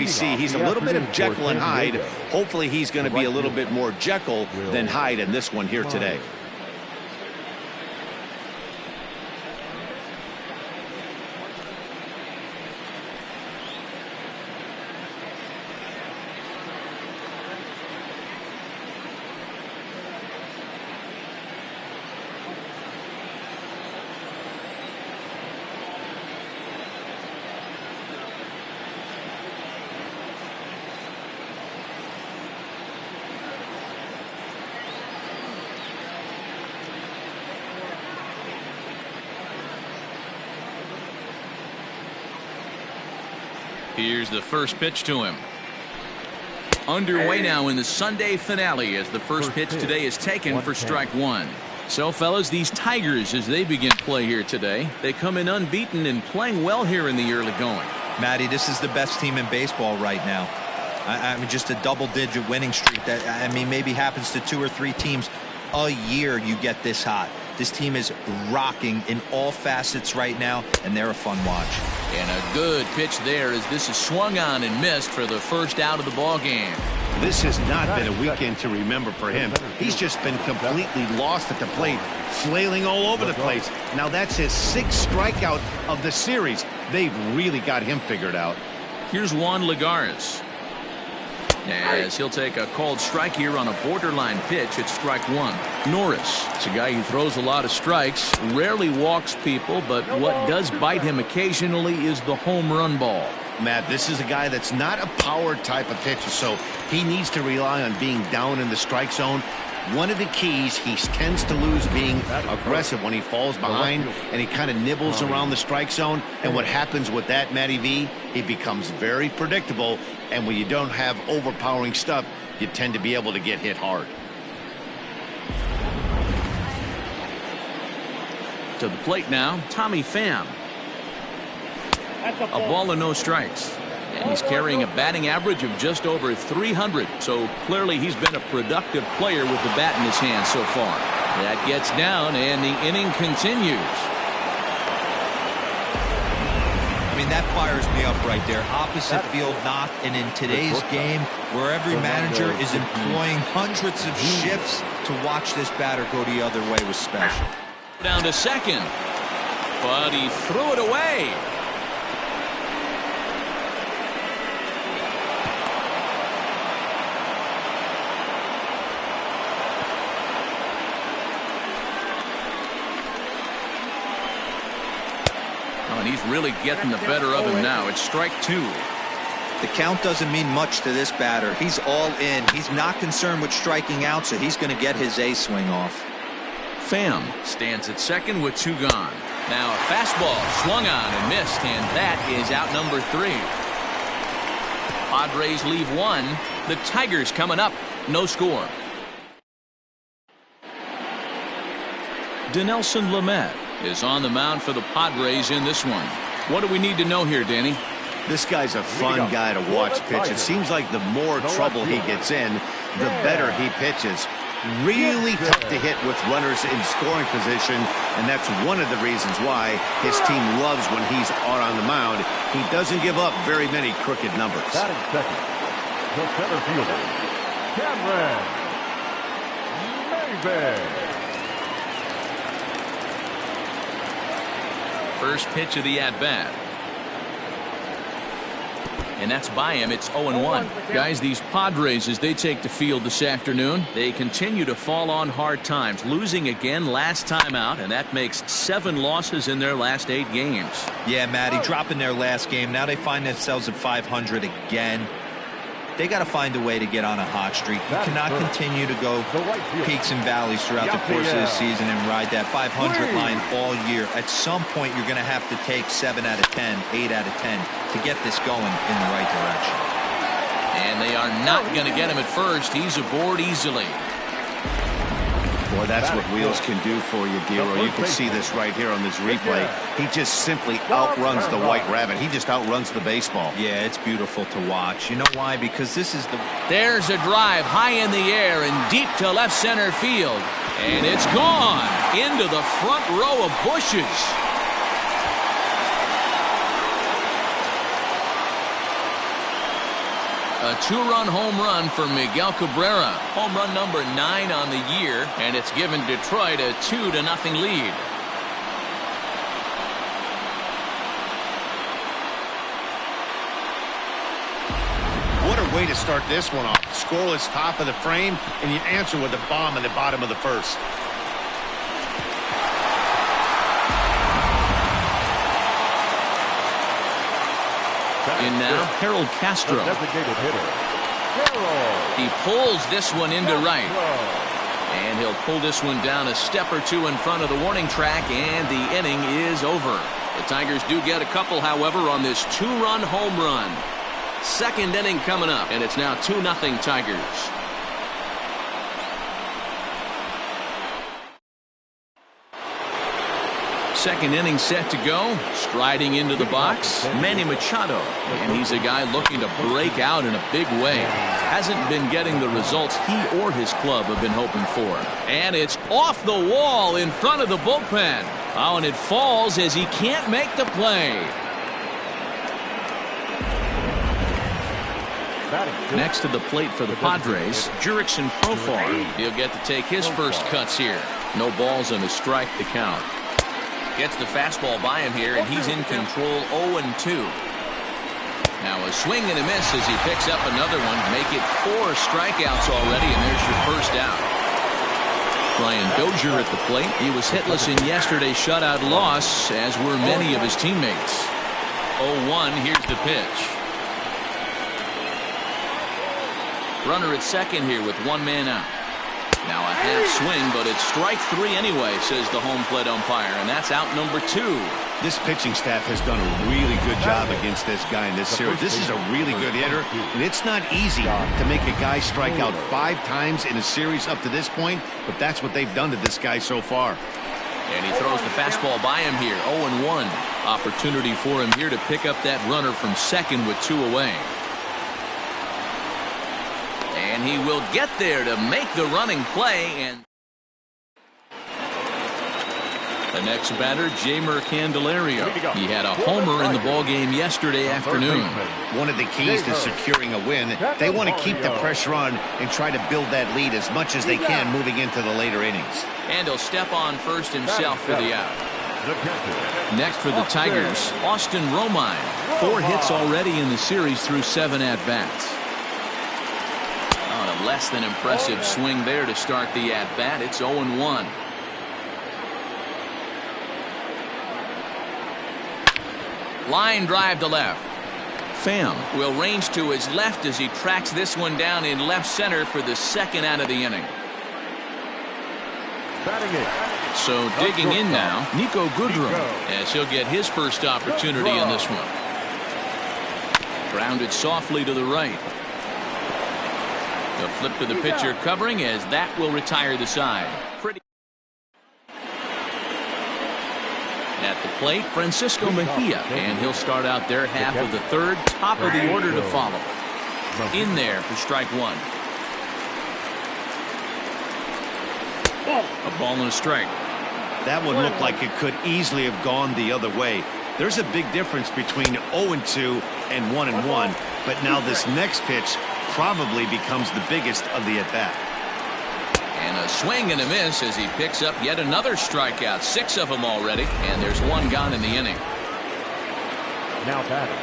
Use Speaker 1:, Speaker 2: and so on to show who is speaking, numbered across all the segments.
Speaker 1: We see he's a little bit of Jekyll and Hyde. Hopefully he's going to be a little bit more Jekyll than Hyde in this one here today.
Speaker 2: Here's the first pitch to him. Underway now in the Sunday finale as the first pitch today is taken for strike one. So, fellas, these Tigers, as they begin play here today, they come in unbeaten and playing well here in the early going.
Speaker 3: Matty, this is the best team in baseball right now. I mean, just a double-digit winning streak that, I mean, maybe happens to 2 or 3 teams a year you get this hot. This team is rocking in all facets right now, and they're a fun watch.
Speaker 2: And a good pitch there as this is swung on and missed for the first out of the ball game.
Speaker 1: This has not been a weekend to remember for him. He's just been completely lost at the plate, flailing all over the place. Now that's his 6th strikeout of the series. They've really got him figured out.
Speaker 2: Here's Juan Lagares, as he'll take a called strike here on a borderline pitch at strike one. Norris, it's a guy who throws a lot of strikes, rarely walks people, but what does bite him occasionally is the home run ball.
Speaker 1: Matt, this is a guy that's not a power type of pitcher, so he needs to rely on being down in the strike zone. One of the keys, he tends to lose being aggressive when he falls behind and he kind of nibbles around the strike zone. And what happens with that, Matty V, he becomes very predictable. And when you don't have overpowering stuff, you tend to be able to get hit hard.
Speaker 2: To the plate now, Tommy Pham. A ball and no strikes. And he's carrying a batting average of just over 300. So clearly he's been a productive player with the bat in his hand so far. That gets down and the inning continues.
Speaker 3: I mean, that fires me up right there. Opposite field knock, and in today's game where every manager is employing hundreds of shifts to watch this batter go the other way was special.
Speaker 2: Down to second, but he threw it away. And he's really getting the better of him now. It's strike two.
Speaker 3: The count doesn't mean much to this batter. He's all in. He's not concerned with striking out, so he's going to get his A swing off.
Speaker 2: Pham stands at second with 2 gone. Now a fastball swung on and missed, and that is out number 3. Padres leave 1. The Tigers coming up. No score. Dinelson Lamet is on the mound for the Padres in this one. What do we need to know here, Danny?
Speaker 1: This guy's a fun guy to watch pitch. It seems like the more trouble he gets in, the better he pitches. Really tough to hit with runners in scoring position, and that's one of the reasons why his team loves when he's out on the mound. He doesn't give up very many crooked numbers.
Speaker 4: Batting second, the center fielder, Cameron Maybin.
Speaker 2: First pitch of the at-bat. And that's by him. It's 0-1. Guys, these Padres, as they take the field this afternoon, they continue to fall on hard times. Losing again last time out, and that makes 7 losses in their last 8 games.
Speaker 3: Yeah, Matty, dropping their last game. Now they find themselves at 500 again. They got to find a way to get on a hot streak. You cannot continue to go peaks and valleys throughout the course of the season and ride that 500 line all year. At some point, you're going to have to take 7 out of 10, 8 out of 10 to get this going in the right direction.
Speaker 2: And they are not going to get him at first. He's aboard easily.
Speaker 1: Boy, that's what wheels can do for you, Dero. You can see this right here on this replay. He just simply outruns the White Rabbit. He just outruns the baseball.
Speaker 3: Yeah, it's beautiful to watch. You know why? Because this is the...
Speaker 2: There's a drive high in the air and deep to left center field. And it's gone into the front row of bushes. A two-run home run for Miguel Cabrera. Home run number 9 on the year, and it's given Detroit a 2-0 lead.
Speaker 1: What a way to start this one off. Scoreless top of the frame, and you answer with a bomb in the bottom of the first.
Speaker 2: In now, Harold Castro. He pulls this one into right. And he'll pull this one down a step or two in front of the warning track, and the inning is over. The Tigers do get a couple, however, on this two-run home run. Second inning coming up, and it's now 2-0 Tigers. Second inning set to go. Striding into the box, Manny Machado. And he's a guy looking to break out in a big way. Hasn't been getting the results he or his club have been hoping for. And it's off the wall in front of the bullpen. Oh, and it falls as he can't make the play. Next to the plate for the Padres, Jurickson Profar. He'll get to take his first cuts here. No balls and a strike to count. Gets the fastball by him here, and he's in control 0-2. Now a swing and a miss as he picks up another one. Make it 4 strikeouts already, and there's your first out. Brian Dozier at the plate. He was hitless in yesterday's shutout loss, as were many of his teammates. 0-1, here's the pitch. Runner at second here with one man out. Now a half swing, but it's strike 3 anyway, says the home plate umpire, and that's out number 2.
Speaker 1: This pitching staff has done a really good job against this guy in this series. This is a really good hitter, and it's not easy to make a guy strike out 5 times in a series up to this point, but that's what they've done to this guy so far.
Speaker 2: And he throws the fastball by him here, 0-1. Opportunity for him here to pick up that runner from second with 2 away. And he will get there to make the running play. And the next batter, Jeimer Candelario. He had a homer in the ballgame yesterday afternoon.
Speaker 1: One of the keys to securing a win, they want to keep the pressure on and try to build that lead as much as they can moving into the later innings.
Speaker 2: And he'll step on first himself for the out. Next for the Tigers, Austin Romine. 4 hits already in the series through 7 at-bats. A less than impressive swing there to start the at-bat. It's 0-1. Line drive to left. Pham will range to his left as he tracks this one down in left center for the second out of the inning. So digging in now, Nico Goodrum, as he'll get his first opportunity in this one. Grounded softly to the right. The flip to the pitcher covering, as that will retire the side. At the plate, Francisco Mejia, and he'll start out their half of the third. Top of the order to follow. In there for strike 1. A ball and a strike.
Speaker 1: That one looked like it could easily have gone the other way. There's a big difference between 0-2 and 1-1, but now this next pitch probably becomes the biggest of the at-bat.
Speaker 2: And a swing and a miss as he picks up yet another strikeout. 6 of them already, and there's 1 gone in the inning.
Speaker 4: Now batting.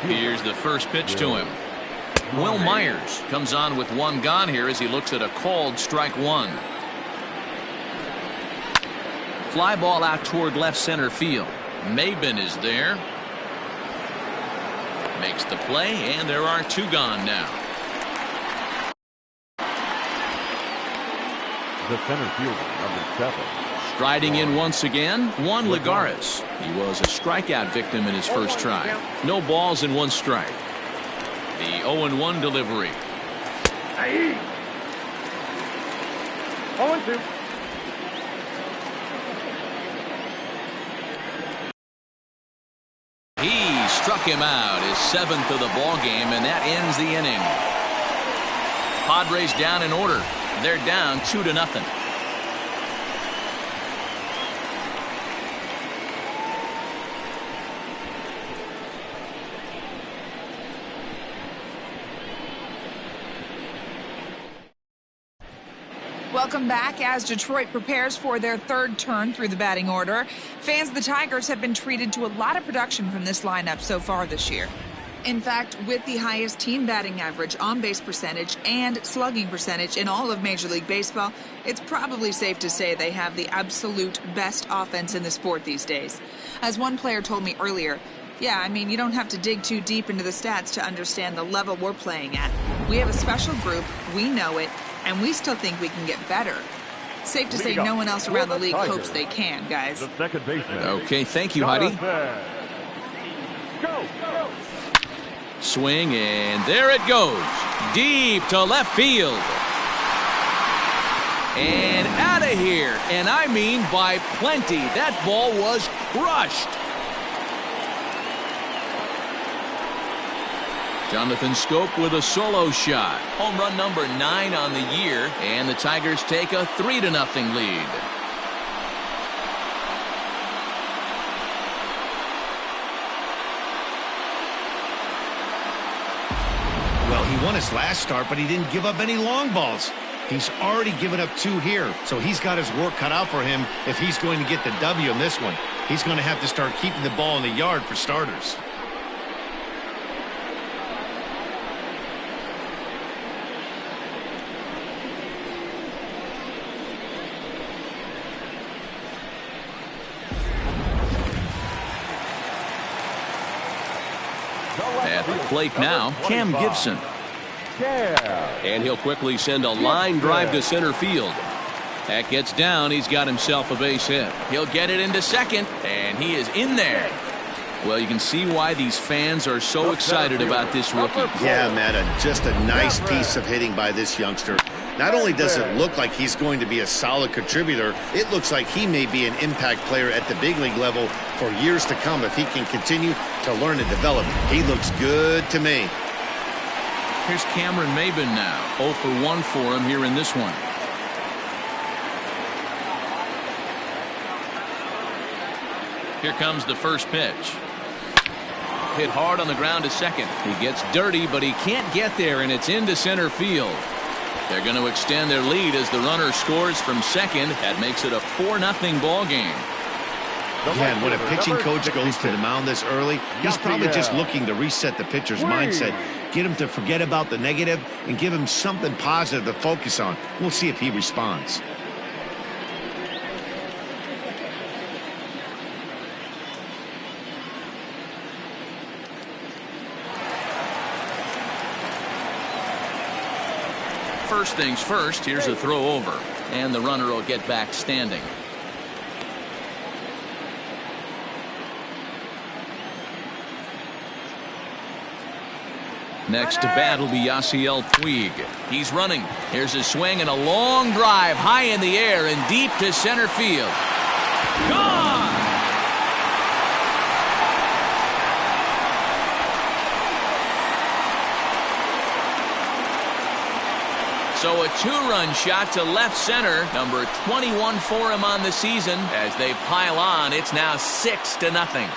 Speaker 2: Here's the first pitch to him. Will Myers comes on with 1 gone here as he looks at a called strike 1. Fly ball out toward left center field. Maben is there. Makes the play, and there are 2 gone now.
Speaker 4: The center fielder, number 7.
Speaker 2: Striding in once again, Juan Lagares. He was a strikeout victim in his first try. No balls and 1 strike. The 0-1 delivery.
Speaker 4: 0-2.
Speaker 2: He struck him out, his 7th of the ball game, and that ends the inning. Padres down in order. They're down 2-0.
Speaker 5: Welcome back as Detroit prepares for their third turn through the batting order. Fans of the Tigers have been treated to a lot of production from this lineup so far this year. In fact, with the highest team batting average, on-base percentage, and slugging percentage in all of Major League Baseball, it's probably safe to say they have the absolute best offense in the sport these days. As one player told me earlier, yeah, I mean, you don't have to dig too deep into the stats to understand the level we're playing at. We have a special group, we know it, and we still think we can get better. Safe to say no one else around the league hopes they can, guys.
Speaker 4: The second baseman.
Speaker 2: Okay, thank you, Heidi.
Speaker 4: Go.
Speaker 2: Swing, and there it goes. Deep to left field. And out of here. And I mean by plenty. That ball was crushed. Jonathan Scope with a solo shot. Home run number 9 on the year. And the Tigers take a 3-0 lead.
Speaker 1: Well, he won his last start, but he didn't give up any long balls. He's already given up 2 here, so he's got his work cut out for him if he's going to get the W in this one. He's going to have to start keeping the ball in the yard for starters.
Speaker 2: At the plate now, Cam Gibson. And he'll quickly send a line drive to center field. That gets down. He's got himself a base hit. He'll get it into second, and he is in there. Well, you can see why these fans are so excited about this rookie.
Speaker 1: Yeah, Matt, just a nice piece of hitting by this youngster. Not only does it look like he's going to be a solid contributor, it looks like he may be an impact player at the big league level for years to come if he can continue to learn and develop. He looks good to me.
Speaker 2: Here's Cameron Maybin now. 0 for 1 for him here in this one. Here comes the first pitch. Hit hard on the ground to second. He gets dirty, but he can't get there, and it's into center field. They're going to extend their lead as the runner scores from second. That makes it a 4-0 ball game.
Speaker 1: Yeah, and when a pitching coach goes to the mound this early, he's probably just looking to reset the pitcher's mindset, get him to forget about the negative, and give him something positive to focus on. We'll see if he responds.
Speaker 2: First things first, here's a throw over, and the runner will get back standing. Next to bat will be Yasiel Puig. He's running. Here's a swing and a long drive high in the air and deep to center field. Gone! So a 2-run shot to left center. Number 21 for him on the season. As they pile on, it's now 6-0.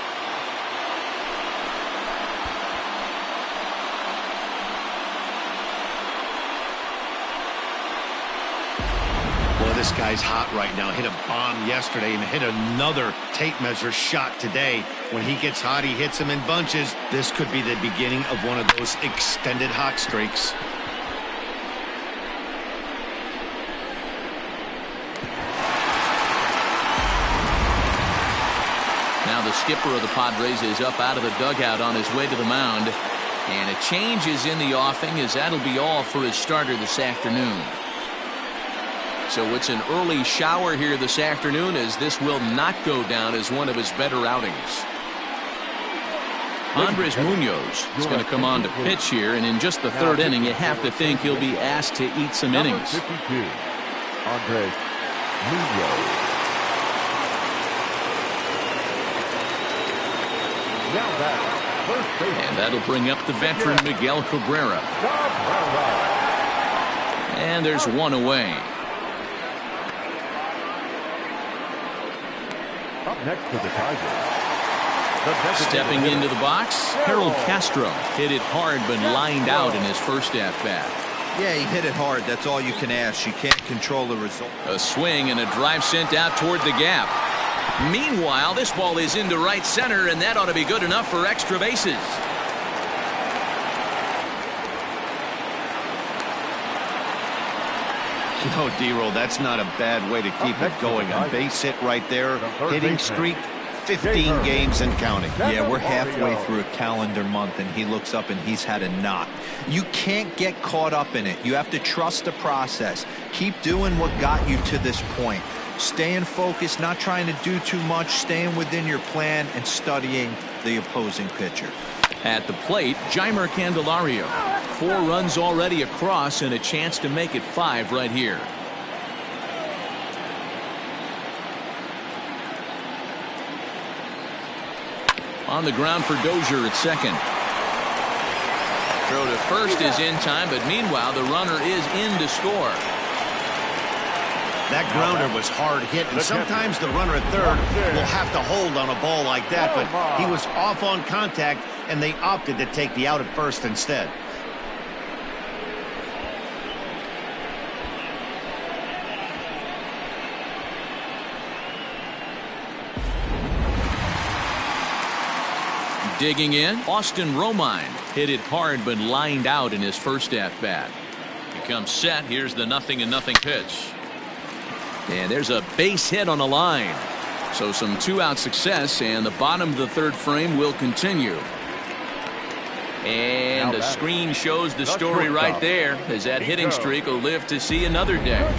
Speaker 1: Boy, this guy's hot right now. Hit a bomb yesterday and hit another tape measure shot today. When he gets hot, he hits them in bunches. This could be the beginning of one of those extended hot streaks.
Speaker 2: Now the skipper of the Padres is up out of the dugout on his way to the mound. And a change is in the offing, as that'll be all for his starter this afternoon. So it's an early shower here this afternoon, as this will not go down as one of his better outings. Andres Munoz is going to come on to pitch here, and in just the third inning, you have to think he'll be asked to eat some innings.
Speaker 4: 52, Andres Munoz.
Speaker 2: And that'll bring up the veteran Miguel Cabrera. And there's one away.
Speaker 4: Up next to the Tigers.
Speaker 2: Stepping into the box, Harold Castro hit it hard but lined out in his first at-bat.
Speaker 3: Yeah, he hit it hard. That's all you can ask. You can't control the result.
Speaker 2: A swing and a drive sent out toward the gap. Meanwhile, this ball is into right center, and that ought to be good enough for extra bases.
Speaker 1: No, D-Roll, that's not a bad way to keep it going. A base hit right there. Hitting streak, 15 games and counting.
Speaker 3: Yeah, we're halfway through a calendar month, and he looks up and he's had a knock. You can't get caught up in it. You have to trust the process. Keep doing what got you to this point. Staying focused, not trying to do too much, staying within your plan, and studying the opposing pitcher.
Speaker 2: At the plate, Jeimer Candelario. 4 runs already across and a chance to make it 5 right here. On the ground for Dozier at second. Throw to first is in time, but meanwhile the runner is in to score.
Speaker 1: That grounder was hard hit, and sometimes the runner at third will have to hold on a ball like that, but he was off on contact, and they opted to take the out at first instead.
Speaker 2: Digging in, Austin Romine hit it hard but lined out in his first at-bat. He comes set. Here's the 0-0 pitch. And there's a base hit on the line. So some 2-out success, and the bottom of the third frame will continue. And the screen shows the story right there, as that hitting streak will live to see another day.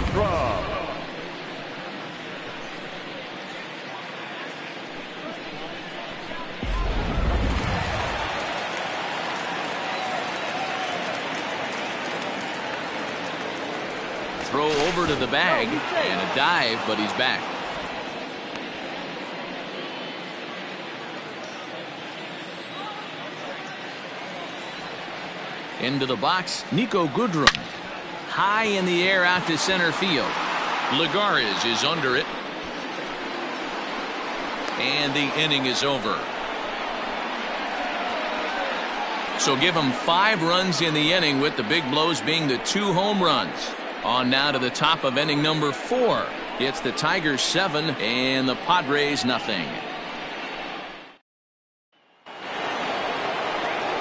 Speaker 2: Throw over to the bag and a dive, but he's back. Into the box, Nico Goodrum. High in the air out to center field. Lagares is under it. And the inning is over. So give him 5 runs in the inning, with the big blows being the 2 home runs. On now to the top of inning number 4. It's the Tigers 7 and the Padres nothing.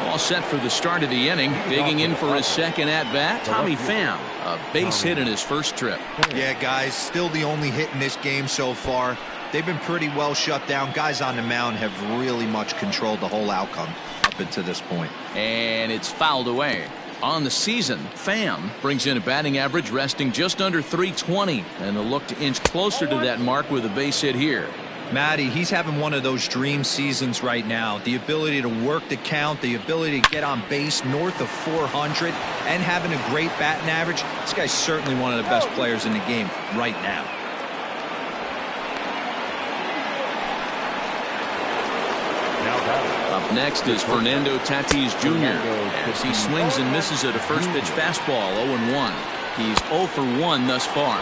Speaker 2: All set for the start of the inning. Digging in for his second at-bat, Tommy Pham. A base hit in his first trip.
Speaker 3: Yeah, guys, still the only hit in this game so far. They've been pretty well shut down. Guys on the mound have really much controlled the whole outcome up until this point.
Speaker 2: And it's fouled away. On the season, Pham brings in a batting average resting just under .320, and they'll look to inch closer to that mark with a base hit here.
Speaker 3: Matty, he's having one of those dream seasons right now. The ability to work the count, the ability to get on base north of 400, and having a great batting average. This guy's certainly one of the best players in the game right now.
Speaker 2: Up next is Fernando Tatis Jr. as he swings and misses at a first pitch fastball. 0-1. He's 0 for 1 thus far.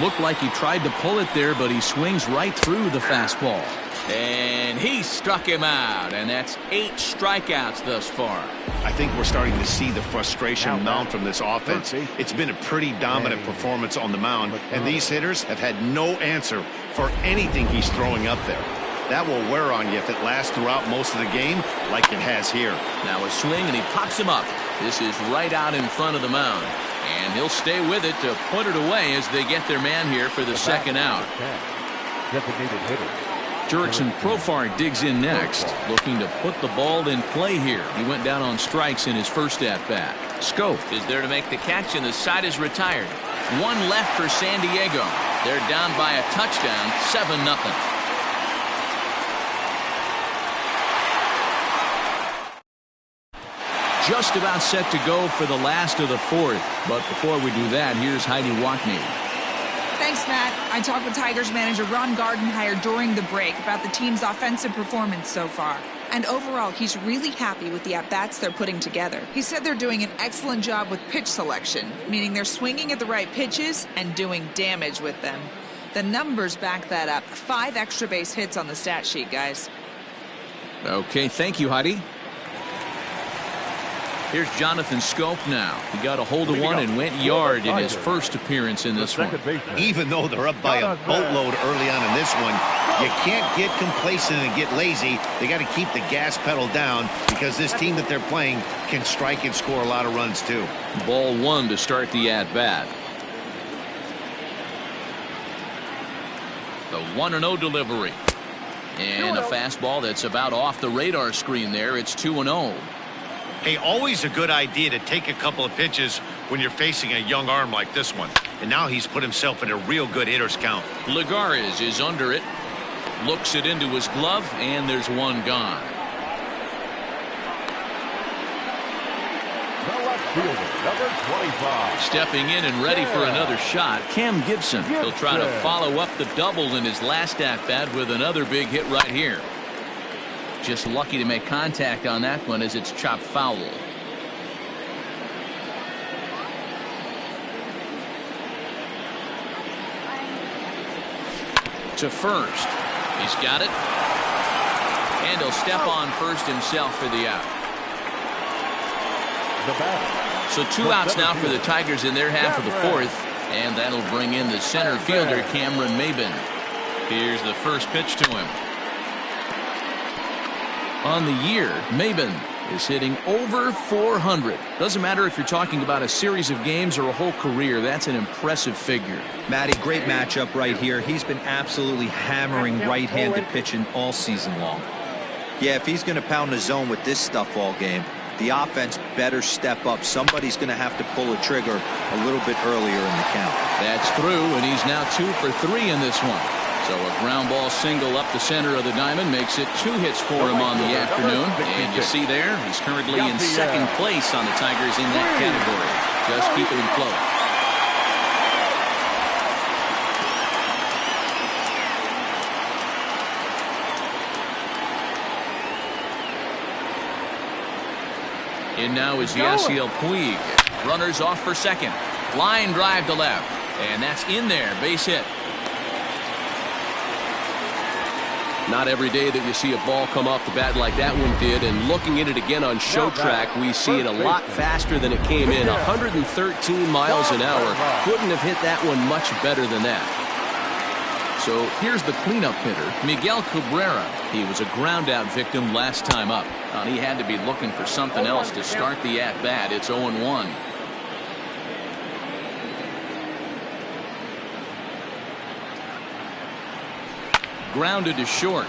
Speaker 2: Looked like he tried to pull it there, but he swings right through the fastball. And he struck him out, and that's 8 strikeouts thus far.
Speaker 1: I think we're starting to see the frustration mount from this offense. It's been a pretty dominant performance on the mound, and these hitters have had no answer for anything he's throwing up there. That will wear on you if it lasts throughout most of the game like it has here.
Speaker 2: Now a swing, and he pops him up. This is right out in front of the mound. And he'll stay with it to put it away as they get their man here for the second out. Jurickson Profar digs in next, looking to put the ball in play here. He went down on strikes in his first at-bat. Scope is there to make the catch, and the side is retired. 1 left for San Diego. They're down by a touchdown, 7-0. Just about set to go for the last of the 4th. But before we do that, here's Heidi Watney.
Speaker 5: Thanks, Matt. I talked with Tigers manager Ron Gardenhire during the break about the team's offensive performance so far. And overall, he's really happy with the at-bats they're putting together. He said they're doing an excellent job with pitch selection, meaning they're swinging at the right pitches and doing damage with them. The numbers back that up. 5 extra base hits on the stat sheet, guys.
Speaker 2: Okay, thank you, Heidi. Here's Jonathan Scope now. He got a hold of one and went yard in his first appearance in this one.
Speaker 1: Even though they're up by a boatload early on in this one, you can't get complacent and get lazy. They got to keep the gas pedal down because this team that they're playing can strike and score a lot of runs too.
Speaker 2: Ball one to start the at-bat. The 1-0 delivery. And a fastball that's about off the radar screen there. It's 2-0.
Speaker 1: Hey, always a good idea to take a couple of pitches when you're facing a young arm like this one. And now he's put himself in a real good hitter's count.
Speaker 2: Lagares is under it. Looks it into his glove, and there's one gone.
Speaker 4: The left fielder, number 25.
Speaker 2: Stepping in and ready for another shot, Cam Gibson. He'll try to follow up the double in his last at-bat with another big hit right here. Just lucky to make contact on that one as it's chopped foul. To first. He's got it. And he'll step on first himself for the out. So 2 outs now for the Tigers in their half of the fourth. And that'll bring in the center fielder, Cameron Maybin. Here's the first pitch to him. On the year, Maybin is hitting over 400. Doesn't matter if you're talking about a series of games or a whole career. That's an impressive figure.
Speaker 3: Matty, great matchup right here. He's been absolutely hammering right-handed pitching all season long. Yeah, if he's going to pound the zone with this stuff all game, the offense better step up. Somebody's going to have to pull a trigger a little bit earlier in the count.
Speaker 2: That's through, and he's now 2 for 3 in this one. So a ground ball single up the center of the diamond makes it 2 hits for him on the afternoon. And you see there, he's currently in second place on the Tigers in that category. Just keeping him close. And now is Yasiel Puig. Runners off for second. Line drive to left. And that's in there. Base hit.
Speaker 6: Not every day that you see a ball come off the bat like that one did, and looking at it again on show track, we see it a lot faster than it came in. 113 miles an hour. Couldn't have hit that one much better than that.
Speaker 2: So here's the cleanup hitter, Miguel Cabrera. He was a ground out victim last time up. He had to be looking for something else to start the at bat. It's 0-1. Grounded to short.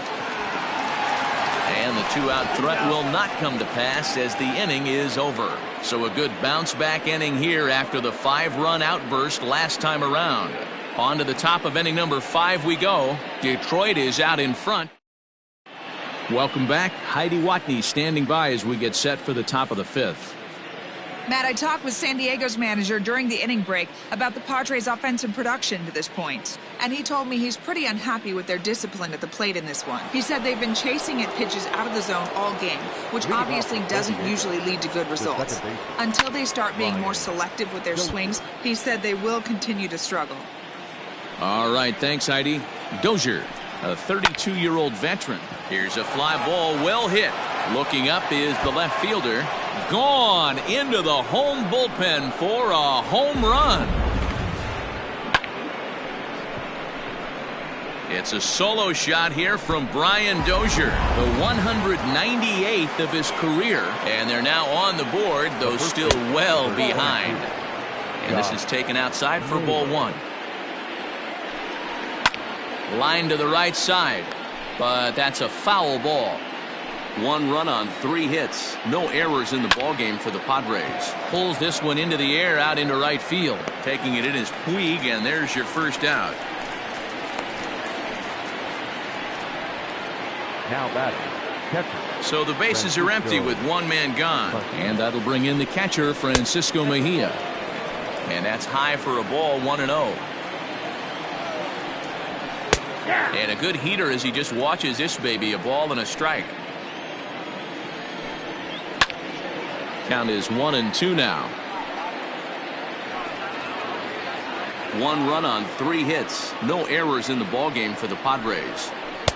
Speaker 2: And the 2-out threat will not come to pass as the inning is over. So a good bounce back inning here after the 5-run outburst last time around. On to the top of inning number 5 we go. Detroit is out in front. Welcome back. Heidi Watney standing by as we get set for the top of the 5th.
Speaker 5: Matt, I talked with San Diego's manager during the inning break about the Padres' offensive production to this point. And he told me he's pretty unhappy with their discipline at the plate in this one. He said they've been chasing at pitches out of the zone all game, which obviously doesn't usually lead to good results. Until they start being more selective with their swings, he said they will continue to struggle.
Speaker 2: All right, thanks, Heidi. Dozier, a 32-year-old veteran. Here's a fly ball, well hit. Looking up is the left fielder. Gone into the home bullpen for a home run. It's a solo shot here from Brian Dozier, the 198th of his career. And they're now on the board, though still well behind. And this is taken outside for ball 1. Line to the right side, but that's a foul ball. 1 run on 3 hits. No errors in the ballgame for the Padres. Pulls this one into the air out into right field. Taking it in is Puig, and there's your first out.
Speaker 4: Now batting, catcher.
Speaker 2: So the bases are empty with 1 man gone. And that'll bring in the catcher, Francisco Mejia. And that's high for a ball, 1-0. And a good heater as he just watches this baby, a ball and a strike. Count is 1-2 now. 1 run on 3 hits. No errors in the ballgame for the Padres.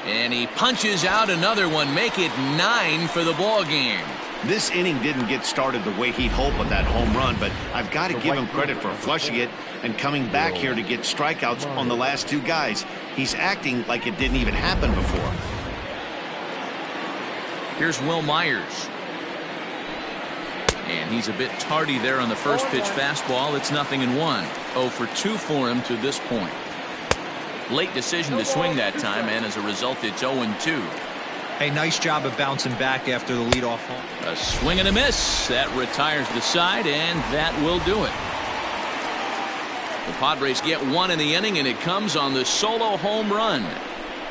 Speaker 2: And he punches out another one, make it 9 for the ballgame.
Speaker 1: This inning didn't get started the way he'd hoped with that home run, but I've got to give him credit for flushing it and coming back here to get strikeouts on the last two guys. He's acting like it didn't even happen before.
Speaker 2: Here's Will Myers. And he's a bit tardy there on the first pitch fastball. It's 0-1. 0 for 2 for him to this point. Late decision to swing that time, and as a result, it's 0-2.
Speaker 3: Hey, nice job of bouncing back after the leadoff home.
Speaker 2: A swing and a miss. That retires the side, and that will do it. The Padres get one in the inning, and it comes on the solo home run.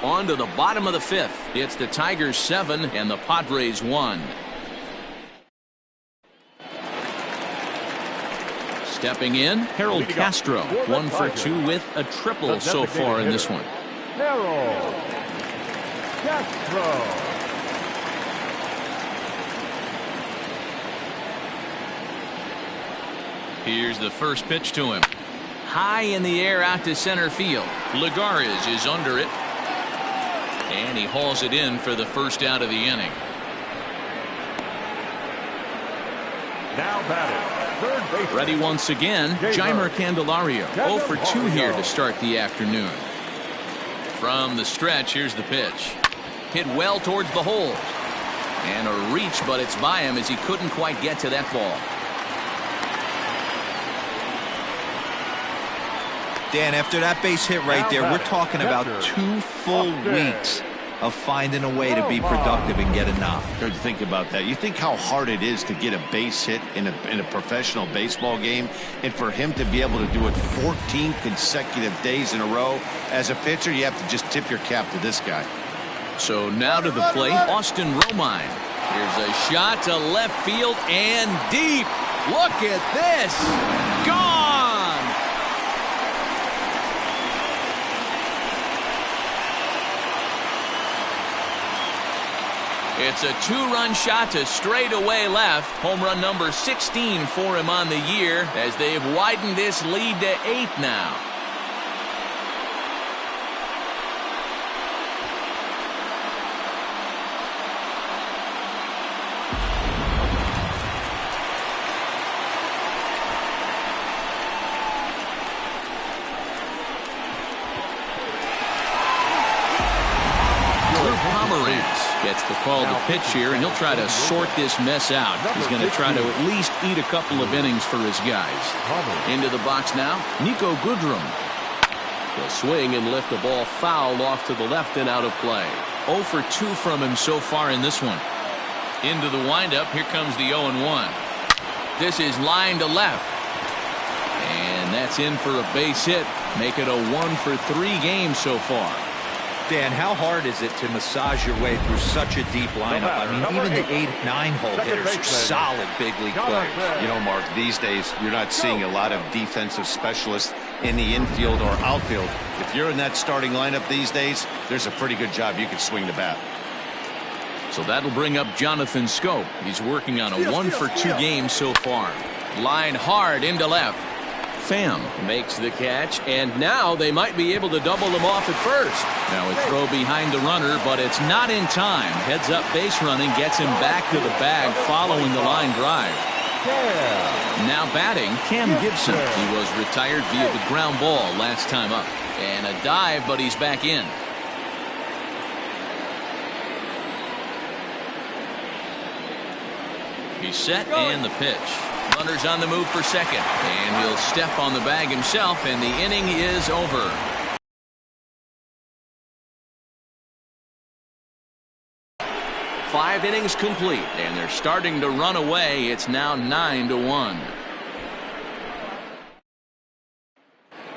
Speaker 2: On to the bottom of the 5th. It's the Tigers 7 and the Padres 1. Stepping in, Harold Castro, 1 for 2 with a triple so far in this one.
Speaker 4: Harold Castro.
Speaker 2: Here's the first pitch to him. High in the air out to center field. Lagares is under it. And he hauls it in for the first out of the inning.
Speaker 4: Now batting, third baseman.
Speaker 2: Ready once again, Jeimer Candelario. 0 for 2 here to start the afternoon. From the stretch, here's the pitch. Hit well towards the hole. And a reach, but it's by him as he couldn't quite get to that ball.
Speaker 3: Dan, after that base hit right there, we're talking about 2 full weeks of finding a way to be productive and get a knock.
Speaker 1: Good to think about that. You think how hard it is to get a base hit in a professional baseball game, and for him to be able to do it 14 consecutive days in a row. As a pitcher, you have to just tip your cap to this guy.
Speaker 2: So now to the plate, Austin Romine. Here's a shot to left field and deep. Look at this. Gone. It's a 2-run shot to straightaway left. Home run number 16 for him on the year as they've widened this lead to 8 now. Gets the call to pitch here, and he'll try to sort this mess out. He's going to try to at least eat a couple of innings for his guys. Into the box now, Nico Goodrum. He'll swing and lift the ball foul off to the left and out of play. 0 for 2 from him so far in this one. Into the windup, here comes the 0-1. This is line to left. And that's in for a base hit. Make it a 1 for 3 game so far.
Speaker 3: Dan, how hard is it to massage your way through such a deep lineup? I mean, even the 8-9 hole hitters are solid big league players.
Speaker 1: You know, Mark, these days you're not seeing a lot of defensive specialists in the infield or outfield. If you're in that starting lineup these days, there's a pretty good job you could swing the bat.
Speaker 2: So that'll bring up Jonathan Scope. He's working on a 1 for 2 game so far. Line hard into left. Pham makes the catch, and now they might be able to double him off at first. Now a throw behind the runner, but it's not in time. Heads up base running, gets him back to the bag following the line drive. Now batting, Cam Gibson. He was retired via the ground ball last time up. And a dive, but he's back in. He's set, and the pitch. Runners on the move for second, and he'll step on the bag himself, and the inning is over. Five innings complete, and they're starting to run away. It's now 9-1.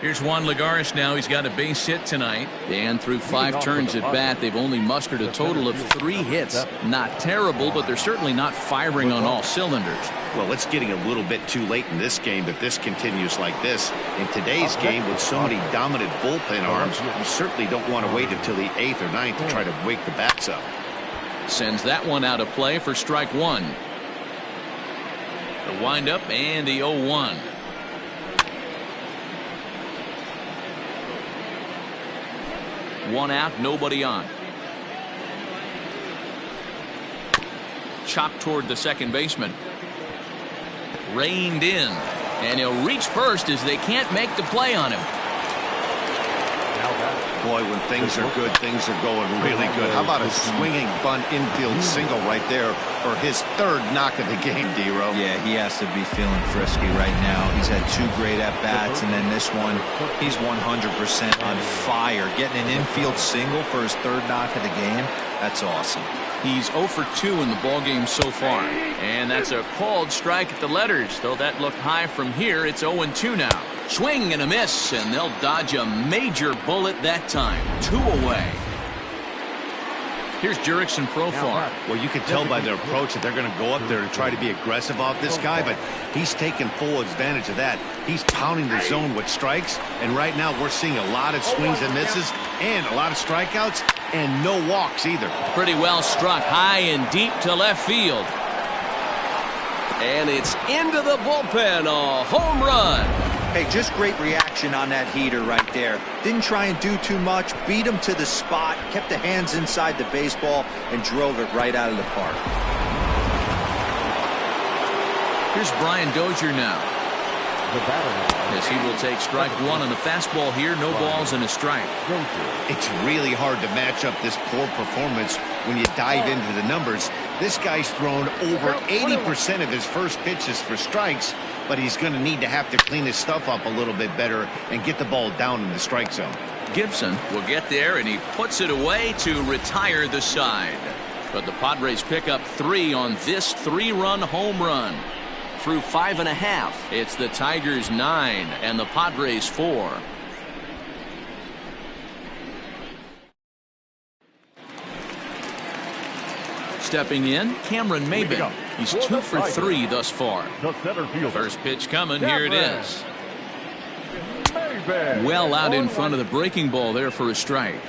Speaker 2: Here's Juan Lagares now. He's got a base hit tonight. And through 5 turns at bat, they've only mustered a total of 3 hits. Not terrible, but they're certainly not firing on all cylinders.
Speaker 1: Well, it's getting a little bit too late in this game if this continues like this. In today's game, with so many dominant bullpen arms, you certainly don't want to wait until the 8th or 9th to try to wake the bats up.
Speaker 2: Sends that one out of play for strike 1. The windup and the 0-1. One out, nobody on. chopped toward the second baseman. Reined in, and he'll reach first as they can't make the play on him.
Speaker 1: Boy, when things are good, things are going really good. How about a swinging bunt infield single right there for his third knock of the game, D-Row?
Speaker 3: Yeah, he has to be feeling frisky right now. He's had 2 great at-bats, and then this one, he's 100% on fire. Getting an infield single for his third knock of the game, that's awesome.
Speaker 2: He's 0 for 2 in the ballgame so far. And that's a called strike at the letters. Though that looked high from here, it's 0-2 now. Swing and a miss, and they'll dodge a major bullet that time. 2 away. Here's Jurickson Profar.
Speaker 1: Well, you can tell by their approach that they're going to go up there and try to be aggressive off this guy, but he's taking full advantage of that. He's pounding the zone with strikes, and right now we're seeing a lot of swings and misses and a lot of strikeouts and no walks either.
Speaker 2: Pretty well struck high and deep to left field. And it's into the bullpen, a home run.
Speaker 3: Hey, just great reaction on that heater right there. Didn't try and do too much, beat him to the spot, kept the hands inside the baseball, and drove it right out of the park.
Speaker 2: Here's Brian Dozier now. As he will take strike 1 on the fastball here, no balls and a strike.
Speaker 1: It's really hard to match up this poor performance when you dive into the numbers. This guy's thrown over 80% of his first pitches for strikes, but he's going to need to have to clean his stuff up a little bit better and get the ball down in the strike zone.
Speaker 2: Gibson will get there, and he puts it away to retire the side. But the Padres pick up 3 on this 3-run home run. Through 5.5, it's the Tigers 9 and the Padres 4. Stepping in, Cameron Maybin. He's 2 for 3 thus far. First pitch coming. Here it is. Well out in front of the breaking ball there for a strike.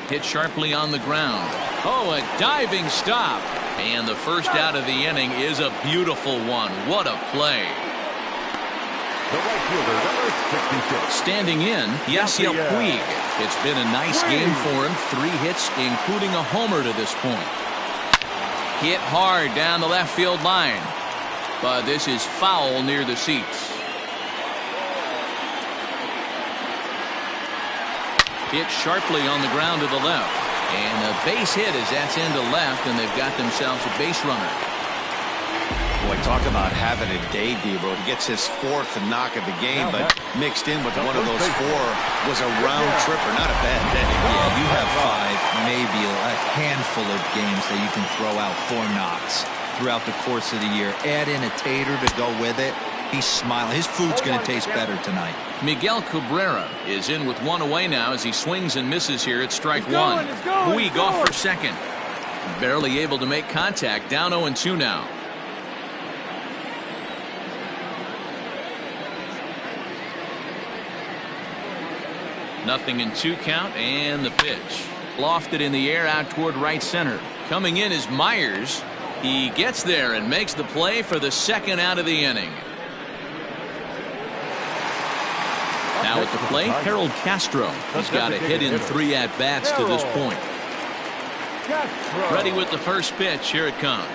Speaker 2: Hit sharply on the ground. Oh, a diving stop. And the first out of the inning is a beautiful one. What a play.
Speaker 4: The right fielder, number 66.
Speaker 2: Standing in, Yasiel Puig. It's been a nice game for him. 3 hits, including a homer to this point. Hit hard down the left field line. But this is foul near the seats. Hit sharply on the ground to the left. And a base hit as that's into left, and they've got themselves a base runner.
Speaker 1: Boy, talk about having a day, Debo. He gets his 4th knock of the game, but mixed in with one of those 4 was a round tripper. Not a bad day.
Speaker 3: Yeah, you have 5, maybe a handful of games that you can throw out 4 knocks throughout the course of the year. Add in a tater to go with it. He's smiling. His food's going to taste better tonight.
Speaker 2: Miguel Cabrera is in with 1 away now as he swings and misses here at strike 1. Puig off for second. Barely able to make contact. Down 0-2 now. Nothing in 2 count, and the pitch. Lofted in the air out toward right center. Coming in is Myers. He gets there and makes the play for the 2nd out of the inning. Now at the plate, Harold Castro. He's got a hit in 3 at-bats to this point. Ready with the first pitch. Here it comes.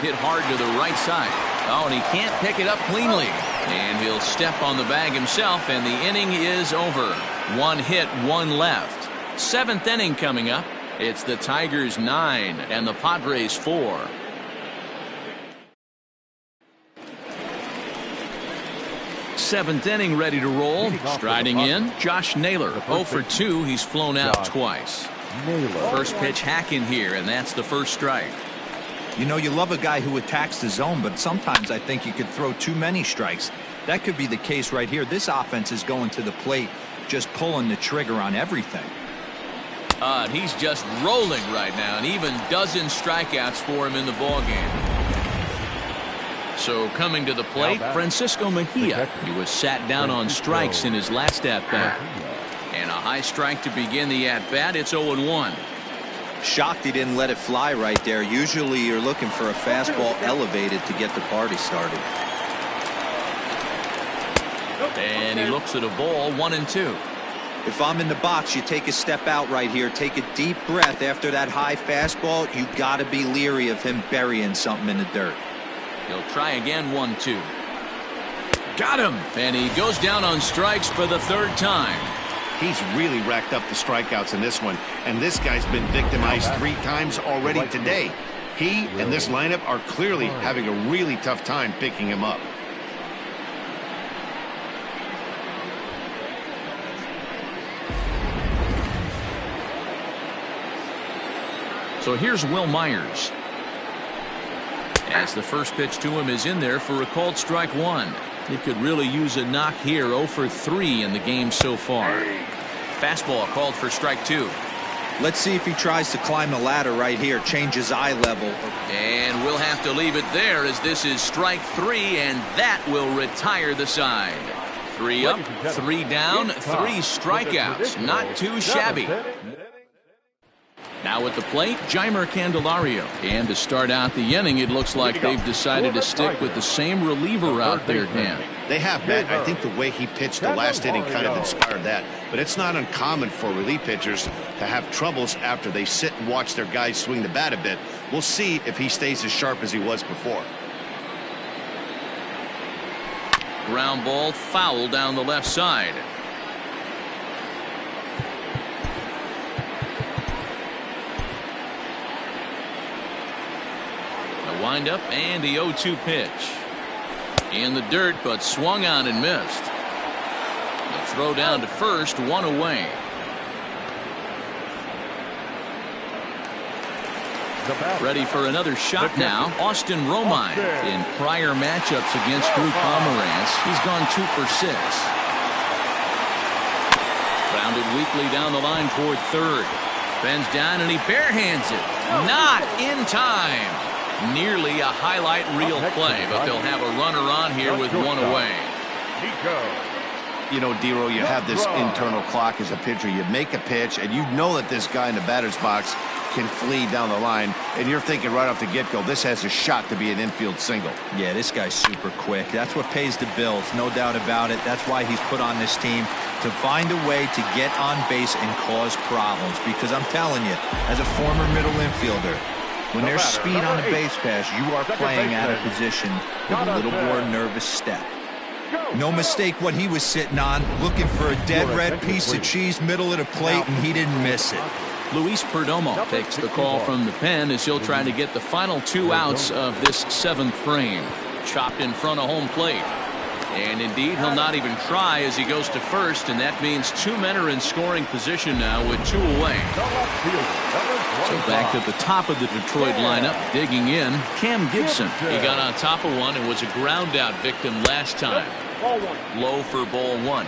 Speaker 2: Hit hard to the right side. Oh, and he can't pick it up cleanly. And he'll step on the bag himself, and the inning is over. 1 hit, 1 left. 7th inning coming up. It's the Tigers 9 and the Padres 4. Seventh inning ready to roll. Striding in, Josh Naylor. 0 for 2. He's flown out twice. First pitch hacking here, and that's the first strike.
Speaker 3: You know, you love a guy who attacks the zone, but sometimes I think you could throw too many strikes. That could be the case right here. This offense is going to the plate, just pulling the trigger on everything.
Speaker 2: And he's just rolling right now, and even dozen strikeouts for him in the ballgame. So coming to the plate, Francisco Mejia. He was sat down on strikes in his last at-bat. And a high strike to begin the at-bat. It's 0-1.
Speaker 3: Shocked he didn't let it fly right there. Usually you're looking for a fastball elevated to get the party started.
Speaker 2: And he looks at a ball, 1-2.
Speaker 3: If I'm in the box, you take a step out right here. Take a deep breath after that high fastball. You got to be leery of him burying something in the dirt.
Speaker 2: He'll try again, 1-2. Got him. And he goes down on strikes for the third time.
Speaker 1: He's really racked up the strikeouts in this one, and this guy's been victimized 3 times already today. He and this lineup are clearly having a really tough time picking him up.
Speaker 2: So here's Will Myers. As the first pitch to him is in there for a called strike 1. He could really use a knock here. 0 for 3 in the game so far. Fastball called for strike 2.
Speaker 3: Let's see if he tries to climb the ladder right here. Change his eye level.
Speaker 2: And we'll have to leave it there as this is strike 3, and that will retire the side. 3 up, 3 down, 3 strikeouts. Not too shabby. Now at the plate, Jeimer Candelario. And to start out the inning, it looks like they've decided to stick with the same reliever out there, Dan.
Speaker 1: They have, Matt. I think the way he pitched the last inning kind of inspired that. But it's not uncommon for relief pitchers to have troubles after they sit and watch their guys swing the bat a bit. We'll see if he stays as sharp as he was before.
Speaker 2: Ground ball foul down the left side. Wind up and the 0-2 pitch. In the dirt, but swung on and missed. The throw down to first, 1 away. Ready for another shot now. Austin Romine. In prior matchups against Drew Pomeranz, he's gone 2 for 6. Grounded weakly down the line toward third. Bends down and he barehands it. Not in time. Nearly a highlight reel play, but they'll have a runner on here with 1 away.
Speaker 1: You know, Dero, you have this internal clock as a pitcher. You make a pitch, and you know that this guy in the batter's box can flee down the line, and you're thinking right off the get-go, this has a shot to be an infield single.
Speaker 3: Yeah, this guy's super quick. That's what pays the bills, no doubt about it. That's why he's put on this team, to find a way to get on base and cause problems. Because I'm telling you, as a former middle infielder, when there's speed on the base pass, you are playing out of position with a little more nervous step. No mistake what he was sitting on, looking for a dead red piece of cheese middle of the plate, and he didn't miss it.
Speaker 2: Luis Perdomo takes the call from the pen as he'll try to get the final 2 outs of this 7th frame. Chopped in front of home plate. And indeed, he'll not even try as he goes to first, and that means 2 men are in scoring position now with 2 away. So back to the top of the Detroit lineup, digging in, Cam Gibson. He got on top of one and was a ground out victim last time. Low for ball 1.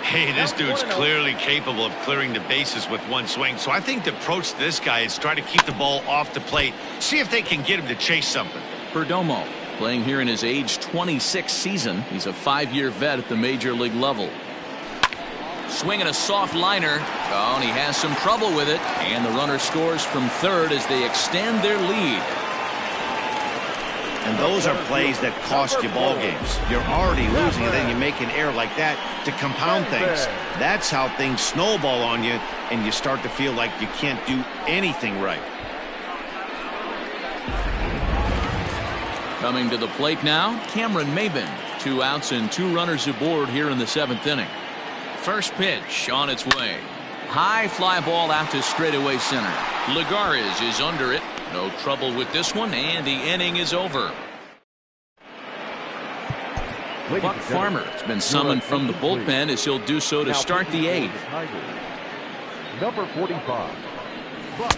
Speaker 1: Hey, this dude's clearly capable of clearing the bases with 1 swing. So I think the approach to this guy is try to keep the ball off the plate. See if they can get him to chase something.
Speaker 2: Perdomo playing here in his age 26 season. He's a 5-year vet at the major league level. Swinging a soft liner. Oh, and he has some trouble with it. And the runner scores from third as they extend their lead.
Speaker 1: And those are plays that cost you ball games. You're already losing, and then you make an error like that to compound things. That's how things snowball on you, and you start to feel like you can't do anything right.
Speaker 2: Coming to the plate now, Cameron Maybin. 2 outs and 2 runners aboard here in the 7th inning. First pitch on its way. High fly ball out to straightaway center. Ligares is under it. No trouble with this one, and the inning is over. Buck Farmer has been summoned from the bullpen as he'll do so to start the 8th.
Speaker 4: Number 45, Buck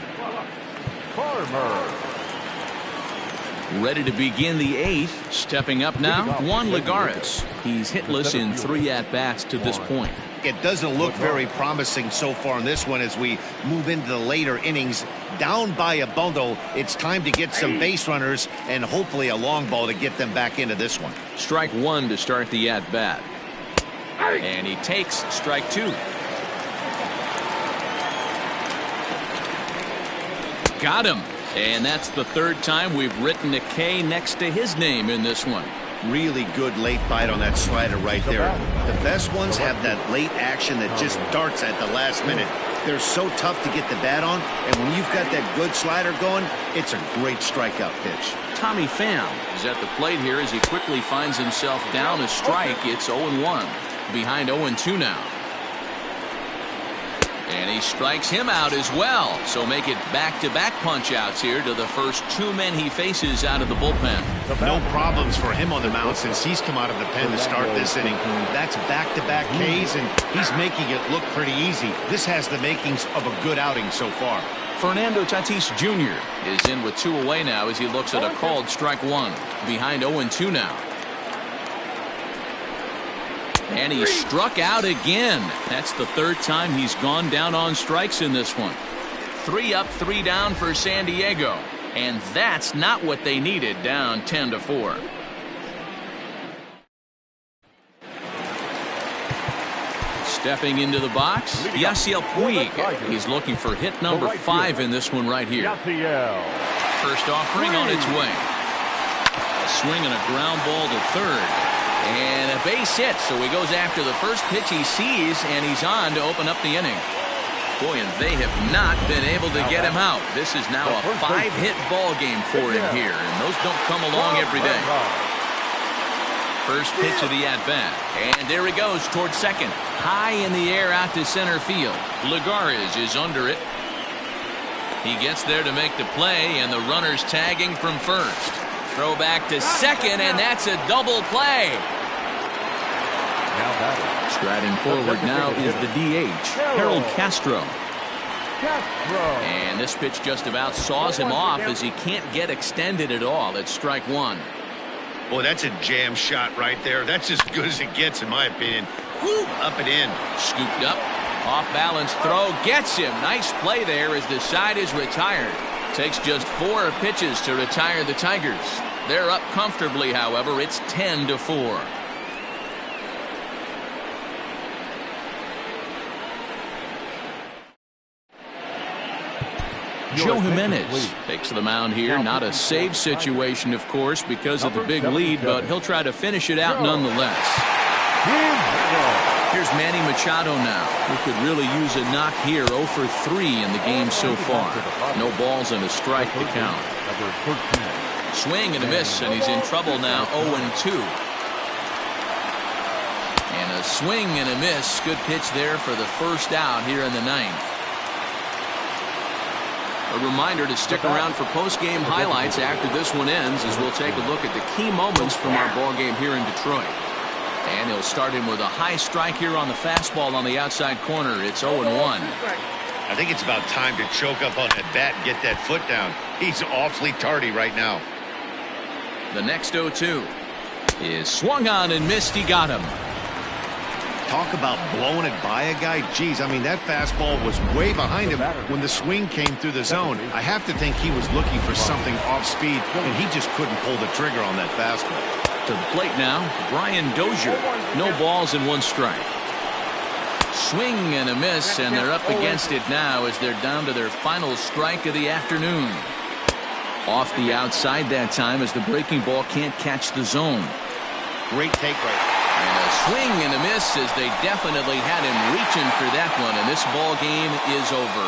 Speaker 4: Farmer.
Speaker 2: Ready to begin the 8th. Stepping up now, Juan Ligares. He's hitless in 3 at-bats to this point.
Speaker 1: It doesn't look very promising so far in this one as we move into the later innings. Down by a bundle, it's time to get some base runners and hopefully a long ball to get them back into this one.
Speaker 2: Strike 1 to start the at-bat. And he takes strike 2. Got him. And that's the 3rd time we've written a K next to his name in this one.
Speaker 1: Really good late bite on that slider right there. The best ones have that late action that just darts at the last minute. They're so tough to get the bat on, and when you've got that good slider going, it's a great strikeout pitch.
Speaker 2: Tommy Pham is at the plate here as he quickly finds himself down a strike. It's 0-1. Behind 0-2 now. And he strikes him out as well. So make it back-to-back punch-outs here to the first two men he faces out of the bullpen.
Speaker 1: No problems for him on the mound since he's come out of the pen to start this inning. That's back-to-back Ks, and he's making it look pretty easy. This has the makings of a good outing so far.
Speaker 2: Fernando Tatis Jr. is in with 2 away now as he looks at a called strike 1. Behind 0-2 now. And he struck out again. That's the third time he's gone down on strikes in this one. 3 up, 3 down for San Diego. And that's not what they needed, down 10-4. Stepping into the box, Yasiel Puig. He's looking for hit number 5 in this one right here. First offering on its way. A swing and a ground ball to third. And a base hit, so he goes after the first pitch he sees, and he's on to open up the inning. Boy, and they have not been able to get him out. This is now a 5-hit ball game for him here, and those don't come along every day. First pitch of the at-bat, and there he goes towards second. High in the air out to center field. Lagares is under it. He gets there to make the play, and the runner's tagging from first. Throw back to second, and that's a double play. Striding forward now is the DH, Harold Castro. And this pitch just about saws him off as he can't get extended at all. It's strike 1.
Speaker 1: Boy, that's a jam shot right there. That's as good as it gets, in my opinion. Woo, up and in.
Speaker 2: Scooped up. Off-balance throw gets him. Nice play there as the side is retired. Takes just 4 pitches to retire the Tigers. They're up comfortably, however. It's 10-4. Joe Jimenez takes the mound here. Not a save situation, of course, because of the big lead, but he'll try to finish it out nonetheless. Here's Manny Machado now, who could really use a knock here. 0 for 3 in the game so far. No balls and a strike to count. Swing and a miss, and he's in trouble now. 0-2. And a swing and a miss. Good pitch there for the first out here in the 9th. A reminder to stick around for post-game highlights after this one ends, as we'll take a look at the key moments from our ball game here in Detroit. And he'll start him with a high strike here on the fastball on the outside corner. It's 0-1.
Speaker 1: I think it's about time to choke up on that bat and get that foot down. He's awfully tardy right now.
Speaker 2: The next 0-2 is swung on and missed. He got him.
Speaker 1: Talk about blowing it by a guy. Geez, I mean, that fastball was way behind him when the swing came through the zone. I have to think he was looking for something off speed, and he just couldn't pull the trigger on that fastball.
Speaker 2: To the plate now, Brian Dozier. No balls and 1 strike. Swing and a miss, and they're up against it now as they're down to their final strike of the afternoon. Off the outside that time as the breaking ball can't catch the zone.
Speaker 1: Great take right there.
Speaker 2: And a swing and a miss as they definitely had him reaching for that one, and this ball game is over.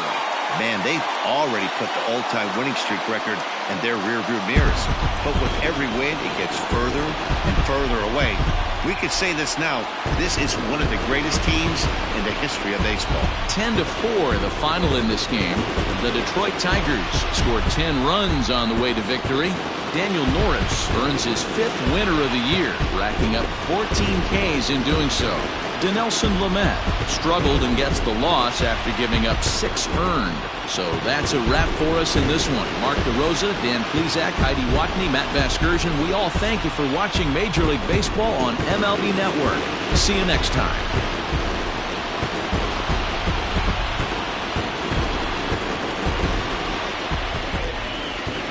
Speaker 1: Man, they've already put the all-time winning streak record in their rearview mirrors. But with every win, it gets further and further away. We could say this now. This is one of the greatest teams in the history of baseball.
Speaker 2: 10-4 the final in this game. The Detroit Tigers scored 10 runs on the way to victory. Daniel Norris earns his 5th winner of the year, racking up 14 Ks in doing so. Dinelson Lamet struggled and gets the loss after giving up 6 earned. So that's a wrap for us in this one. Mark DeRosa, Dan Plesac, Heidi Watney, Matt Vasgersian, we all thank you for watching Major League Baseball on MLB Network. See you next time.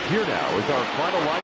Speaker 4: Here now is our final line.